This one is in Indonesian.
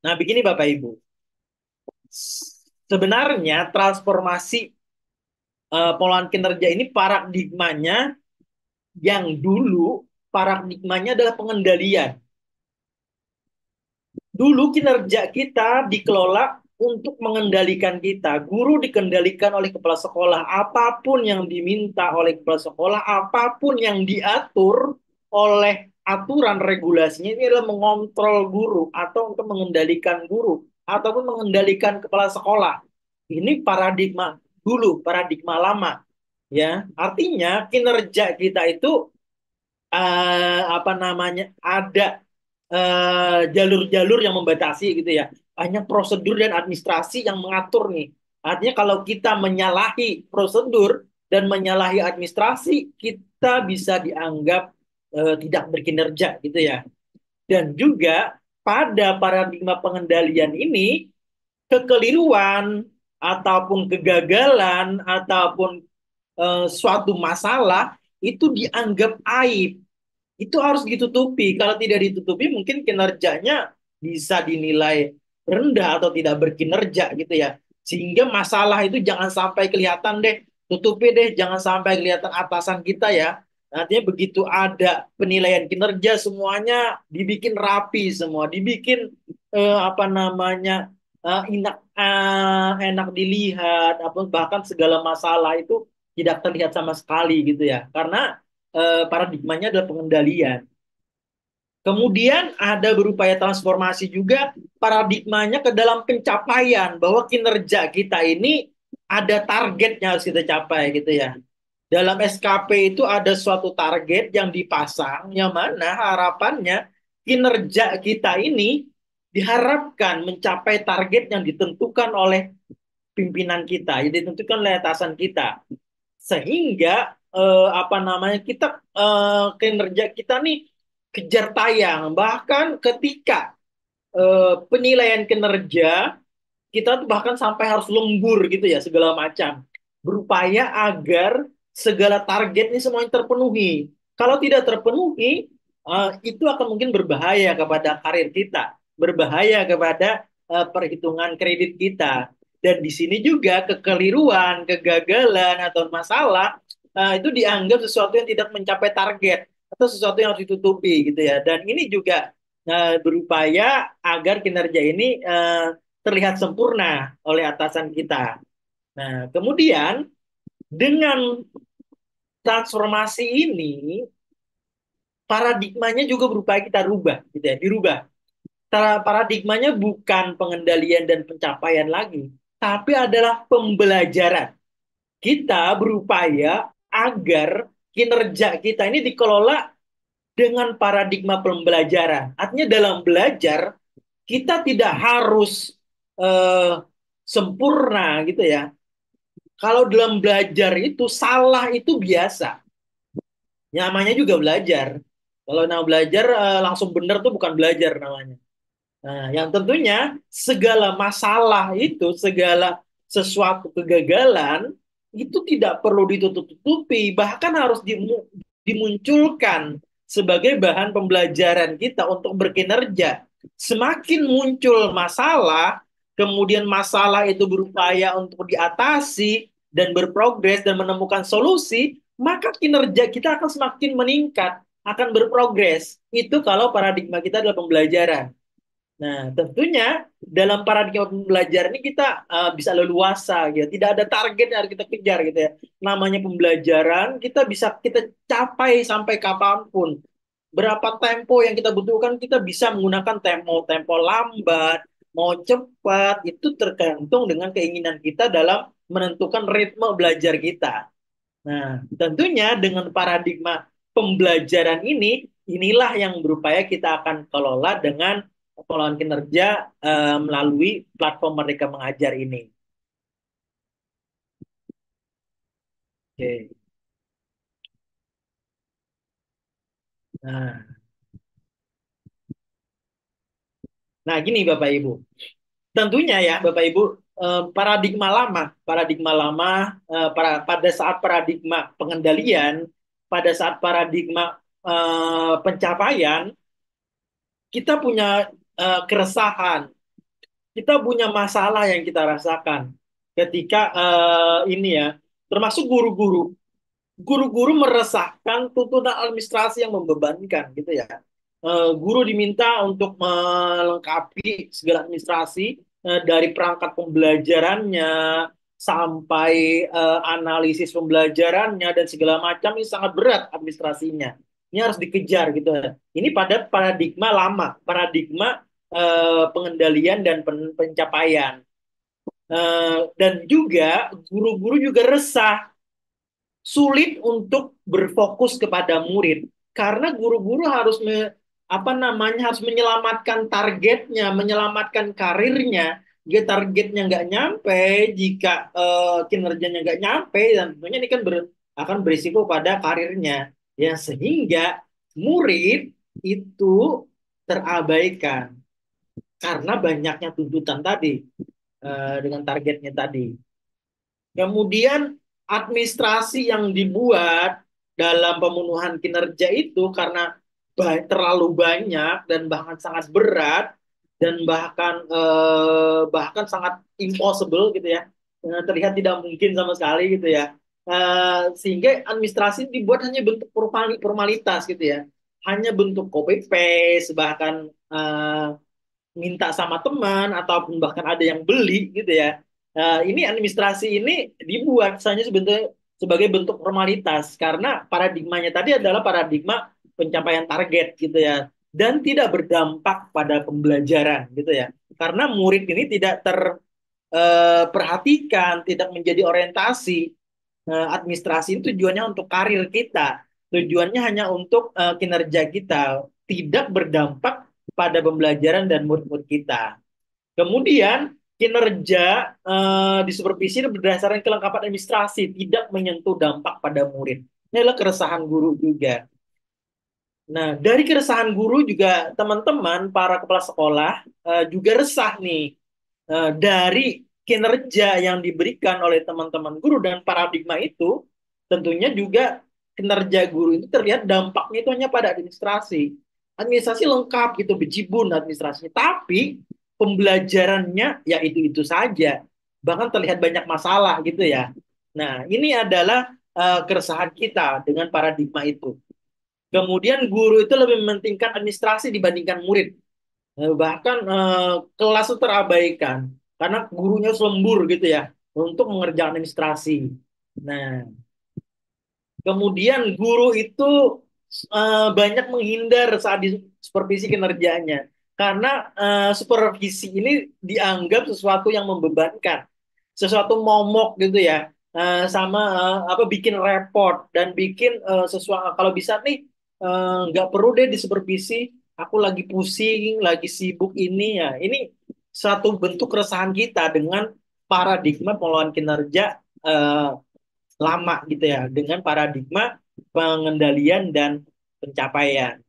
Nah, begini Bapak Ibu. Sebenarnya transformasi polahan kinerja ini paradigmanya yang dulu paradigmanya adalah pengendalian. Dulu kinerja kita dikelola untuk mengendalikan kita. Guru dikendalikan oleh kepala sekolah. Apapun yang diminta oleh kepala sekolah, apapun yang diatur oleh aturan regulasinya ini adalah mengontrol guru atau untuk mengendalikan guru ataupun mengendalikan kepala sekolah. Ini paradigma dulu, paradigma lama. Ya, artinya kinerja kita itu apa namanya ada jalur-jalur yang membatasi gitu ya. Hanya prosedur dan administrasi yang mengatur nih. Artinya kalau kita menyalahi prosedur dan menyalahi administrasi, kita bisa dianggap tidak berkinerja gitu ya. Dan juga pada paradigma pengendalian ini, kekeliruan ataupun kegagalan ataupun suatu masalah itu dianggap aib, itu harus ditutupi. Kalau tidak ditutupi, mungkin kinerjanya bisa dinilai rendah atau tidak berkinerja gitu ya. Sehingga masalah itu jangan sampai kelihatan deh, tutupi deh, jangan sampai kelihatan atasan kita ya. Artinya begitu ada penilaian kinerja semuanya dibikin rapi semua, dibikin apa namanya enak dilihat, apa bahkan segala masalah itu tidak terlihat sama sekali gitu ya. Karena paradigmanya adalah pengendalian. Kemudian ada berupaya transformasi juga paradigmanya ke dalam pencapaian bahwa kinerja kita ini ada target yang harus kita capai gitu ya. Dalam SKP itu ada suatu target yang dipasang yang mana harapannya kinerja kita ini diharapkan mencapai target yang ditentukan oleh pimpinan kita, yang ditentukan oleh atasan kita. Sehingga apa namanya kita kinerja kita nih kejar tayang, bahkan ketika penilaian kinerja kita tuh bahkan sampai harus lembur gitu ya segala macam, berupaya agar segala target ini semuanya terpenuhi. Kalau tidak terpenuhi, itu akan mungkin berbahaya kepada karir kita, berbahaya kepada perhitungan kredit kita. Dan di sini juga kekeliruan, kegagalan atau masalah itu dianggap sesuatu yang tidak mencapai target atau sesuatu yang harus ditutupi gitu ya. Dan ini juga berupaya agar kinerja ini terlihat sempurna oleh atasan kita. Nah, kemudian dengan transformasi ini paradigmanya juga berupaya kita rubah gitu ya, dirubah. Paradigmanya bukan pengendalian dan pencapaian lagi, tapi adalah pembelajaran. Kita berupaya agar kinerja kita ini dikelola dengan paradigma pembelajaran. Artinya dalam belajar kita tidak harus eh, sempurna gitu ya. Kalau dalam belajar itu salah itu biasa. Namanya juga belajar. Kalau nama belajar langsung benar tuh bukan belajar namanya. Nah, yang tentunya segala masalah itu, segala sesuatu kegagalan itu tidak perlu ditutup-tutupi, bahkan harus dimunculkan sebagai bahan pembelajaran kita untuk berkinerja. Semakin muncul masalah, kemudian masalah itu berupaya untuk diatasi dan berprogres dan menemukan solusi, maka kinerja kita akan semakin meningkat, akan berprogres. Itu kalau paradigma kita adalah pembelajaran. Nah, tentunya dalam paradigma pembelajaran ini kita bisa leluasa gitu. Tidak ada target yang harus kita kejar gitu ya. Namanya pembelajaran, kita bisa kita capai sampai kapanpun. Berapa tempo yang kita butuhkan, kita bisa menggunakan tempo lambat, mau cepat, itu tergantung dengan keinginan kita dalam menentukan ritme belajar kita. Nah, tentunya dengan paradigma pembelajaran ini, inilah yang berupaya kita akan kelola dengan pengelolaan kinerja melalui platform Merdeka Mengajar ini. Oke. Nah, nah gini Bapak Ibu. Tentunya ya Bapak Ibu, paradigma lama pada saat paradigma pengendalian, pada saat paradigma pencapaian, kita punya keresahan. kita punya masalah yang kita rasakan ketika ini ya, termasuk guru-guru. Guru-guru meresahkan tuntutan administrasi yang membebankan gitu ya. Guru diminta untuk melengkapi segala administrasi dari perangkat pembelajarannya sampai analisis pembelajarannya dan segala macam ini sangat berat administrasinya. Ini harus dikejar gitu ya. Ini pada paradigma lama, paradigma pengendalian dan pencapaian. Dan juga guru-guru juga resah sulit untuk berfokus kepada murid karena guru-guru harus apa namanya harus menyelamatkan targetnya, menyelamatkan karirnya. Jika targetnya nggak nyampe, jika kinerjanya nggak nyampe, dan tentunya ini kan akan berisiko pada karirnya, ya sehingga murid itu terabaikan karena banyaknya tuntutan tadi dengan targetnya tadi. Kemudian administrasi yang dibuat dalam pemenuhan kinerja itu karena terlalu banyak dan bahkan sangat berat dan bahkan sangat impossible gitu ya. Terlihat tidak mungkin sama sekali gitu ya. Sehingga administrasi dibuat hanya bentuk formalitas gitu ya. Hanya bentuk copy paste bahkan minta sama teman ataupun bahkan ada yang beli gitu ya. Ini administrasi ini dibuat hanya sebenarnya sebagai bentuk formalitas karena paradigmanya tadi adalah paradigma pencapaian target gitu ya dan tidak berdampak pada pembelajaran gitu ya. Karena murid ini tidak terperhatikan, tidak menjadi orientasi. Administrasi itu tujuannya untuk karir kita, tujuannya hanya untuk kinerja kita, tidak berdampak pada pembelajaran dan murid-murid kita. Kemudian kinerja disupervisi berdasarkan kelengkapan administrasi, tidak menyentuh dampak pada murid. Ini adalah keresahan guru juga. Nah, dari keresahan guru juga teman-teman para kepala sekolah juga resah nih dari kinerja yang diberikan oleh teman-teman guru dan paradigma itu tentunya juga kinerja guru itu terlihat dampaknya itu hanya pada administrasi. Administrasi lengkap gitu, bejibun administrasinya. Tapi pembelajarannya ya itu-itu saja. Bahkan terlihat banyak masalah gitu ya. Nah, ini adalah keresahan kita dengan paradigma itu. Kemudian guru itu lebih mementingkan administrasi dibandingkan murid. Bahkan kelas itu terabaikan karena gurunya lembur gitu ya untuk mengerjakan administrasi. Nah, kemudian guru itu banyak menghindar saat di supervisi kinerjanya karena supervisi ini dianggap sesuatu yang membebankan, sesuatu momok gitu ya. Sama apa bikin repot dan bikin sesuatu kalau bisa nih nggak perlu deh disupervisi. Aku lagi pusing, lagi sibuk ini ya. Ini satu bentuk keresahan kita dengan paradigma pengelolaan kinerja eh, lama gitu ya, dengan paradigma pengendalian dan pencapaian.